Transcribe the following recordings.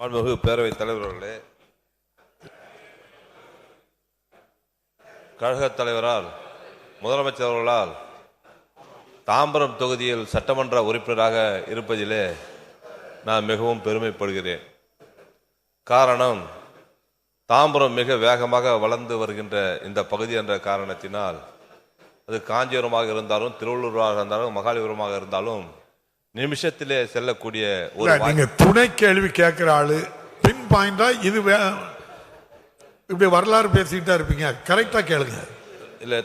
மாண்புமிகு பேரவைத் தலைவர் அவர்களே, கழகத் தலைவரால் முதலமைச்சர் அவர்களால் தாம்பரம் தொகுதியில் சட்டமன்ற உறுப்பினராக இருப்பதிலே நான் மிகவும் பெருமைப்படுகிறேன். காரணம், தாம்பரம் மிக வேகமாக வளர்ந்து வருகின்ற இந்த பகுதி என்ற காரணத்தினால், அது காஞ்சிபுரமாக இருந்தாலும், திருவள்ளூராக இருந்தாலும், மகாலிபுரமாக இருந்தாலும் நிமிஷத்திலே செல்லக்கூடிய ஒரு நீங்க துணை கேள்வி கேட்கிற ஆளு பின் பாயிண்டா இது இப்படி வரலாறு பேசிக்கிட்டா இருப்பீங்க. கரெக்டா கேளுங்க. இல்ல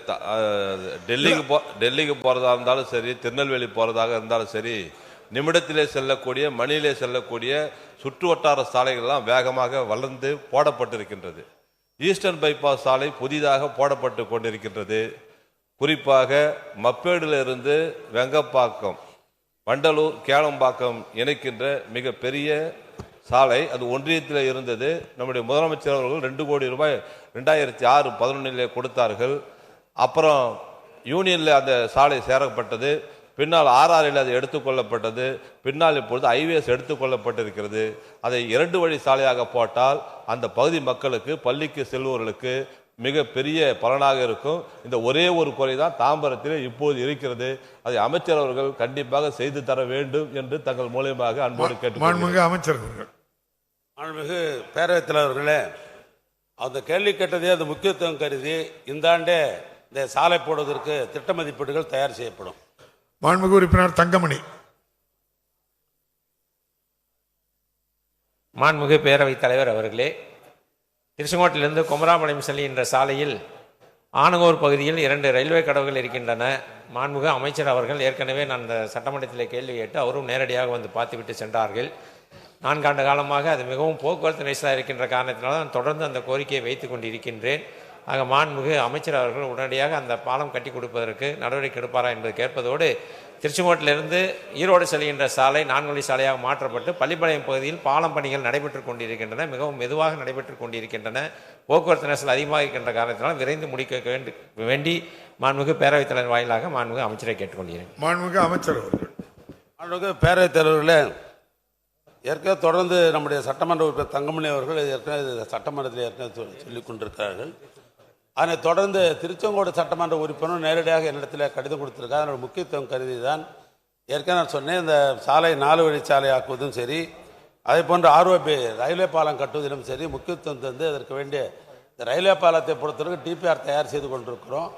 டெல்லிக்கு போறதா இருந்தாலும் சரி, திருநெல்வேலி போறதாக இருந்தாலும் சரி, நிமிடத்திலே செல்லக்கூடிய, மணியிலே செல்லக்கூடிய சுற்று வட்டார சாலைகள் எல்லாம் வேகமாக வளர்ந்து போடப்பட்டிருக்கின்றது. ஈஸ்டர்ன் பைபாஸ் சாலை புதிதாக போடப்பட்டு கொண்டிருக்கின்றது. குறிப்பாக மப்பேடிலிருந்து வெங்கப்பாக்கம், வண்டலூர், கேளம்பாக்கம் இணைக்கின்ற மிக பெரிய சாலை. அது ஒன்றியத்தில் இருந்தது. நம்முடைய முதலமைச்சர் அவர்கள் 2 கோடி ரூபாய் 2006-11 கொடுத்தார்கள். அப்புறம் யூனியனில் அந்த சாலை சேரப்பட்டது. பின்னால் ஆர்ஆரில் அது எடுத்துக்கொள்ளப்பட்டது. பின்னால் இப்பொழுது ஐவேஸ் எடுத்துக்கொள்ளப்பட்டிருக்கிறது. அதை 2 வழி சாலையாக போட்டால் அந்த பகுதி மக்களுக்கு, பள்ளிக்கு செல்வோர்களுக்கு மிக பெரிய பலனாக இருக்கும். இந்த ஒரே ஒரு குறை தான் தாம்பரத்தில் இப்போது இருக்கிறது. அதை அமைச்சர் அவர்கள் கண்டிப்பாக செய்து தர வேண்டும் என்று தங்கள் மூலமாக அன்போடு கேட்டுக்கொள்கிறேன். அமைச்சர் மாண்புமிகு பேரவைத் தலைவர்களே, அந்த கேள்வி கேட்டதே அது முக்கியத்துவம் கருதி இந்த ஆண்டே இந்த சாலை போடுவதற்கு திட்ட மதிப்பீடுகள் தயார் செய்யப்படும். மாண்புமிகு உறுப்பினர் தங்கமணி. மாண்புமிகு பேரவைத் தலைவர் அவர்களே, திருச்செங்கோட்டிலிருந்து குமராபாளையம் செல்கின்ற சாலையில் ஆனங்கூர் பகுதியில் 2 ரயில்வே கடவுகள் இருக்கின்றன. மாண்புமிகு அமைச்சர் அவர்கள் ஏற்கனவே நான் அந்த சட்டமன்றத்தில் கேள்வி கேட்டு அவரும் நேரடியாக வந்து பார்த்துவிட்டு சென்றார்கள். 4 ஆண்டு காலமாக அது மிகவும் போக்குவரத்து நெரிசலாக இருக்கின்ற காரணத்தினால நான் தொடர்ந்து அந்த கோரிக்கையை வைத்து கொண்டு இருக்கின்றேன். ஆக மாண்புமிகு அமைச்சர் அவர்கள் உடனடியாக அந்த பாலம் கட்டி கொடுப்பதற்கு நடவடிக்கை எடுப்பாரா என்பது கேட்பதோடு, திருச்செங்கோட்டிலிருந்து ஈரோடு செல்கின்ற சாலை 4 வழி சாலையாக மாற்றப்பட்டு பள்ளிப்பாளையம் பகுதியில் பாலம் பணிகள் நடைபெற்று கொண்டிருக்கின்றன. மிகவும் மெதுவாக நடைபெற்று கொண்டிருக்கின்றன. போக்குவரத்து நெரிசல் அதிகமாக இருக்கின்ற காரணத்தினால் விரைந்து முடிக்க வேண்டி மாண்புமிகு பேரவைத் தலைவர் வாயிலாக மாண்புமிகு அமைச்சரை கேட்டுக்கொள்கிறேன். மாண்புமிகு அமைச்சர் அவர்கள். மாண்புமிகு பேரவைத் தலைவர்களே, ஏற்கனவே தொடர்ந்து நம்முடைய சட்டமன்ற உறுப்பினர் தங்கமணி அவர்கள் ஏற்கனவே சட்டமன்றத்தில் ஏற்கனவே சொல்லிக் கொண்டிருக்கிறார்கள். அதனை தொடர்ந்து திருச்செங்கோடு சட்டமன்ற உறுப்பினர் நேரடியாக என்னிடத்தில் கடிதம் கொடுத்திருக்காங்க. அதனோட முக்கியத்துவம் கருதி தான் ஏற்கனவே நான் சொன்னேன், இந்த சாலை 4 வழி சாலை ஆக்குவதும் சரி, அதே போன்று ஆர்ஓபி ரயில்வே பாலம் கட்டுவதிலும் சரி முக்கியத்துவம் தந்து அதற்கு வேண்டிய இந்த ரயில்வே பாலத்தை பொறுத்தவரைக்கும் டிபிஆர் தயார் செய்து கொண்டிருக்கிறோம்.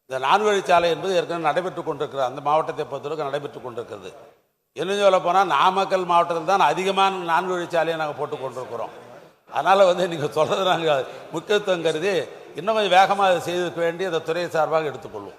இந்த 4 வழி சாலை என்பது ஏற்கனவே நடைபெற்று கொண்டிருக்கிறது. அந்த மாவட்டத்தை பொறுத்தவரைக்கும் நடைபெற்று கொண்டிருக்கிறது. இன்னும் சொல்ல போனால் நாமக்கல் மாவட்டத்தில் தான் அதிகமான 4 வழி சாலையை நாங்கள் போட்டு கொண்டிருக்கிறோம். அதனால் நீங்கள் சொல்கிறது நாங்கள் முக்கியத்துவம் கருதி இன்னும் கொஞ்சம் வேகமாக செய்திருக்க வேண்டி அந்த துறை சார்பாக எடுத்துக்கொள்வோம்.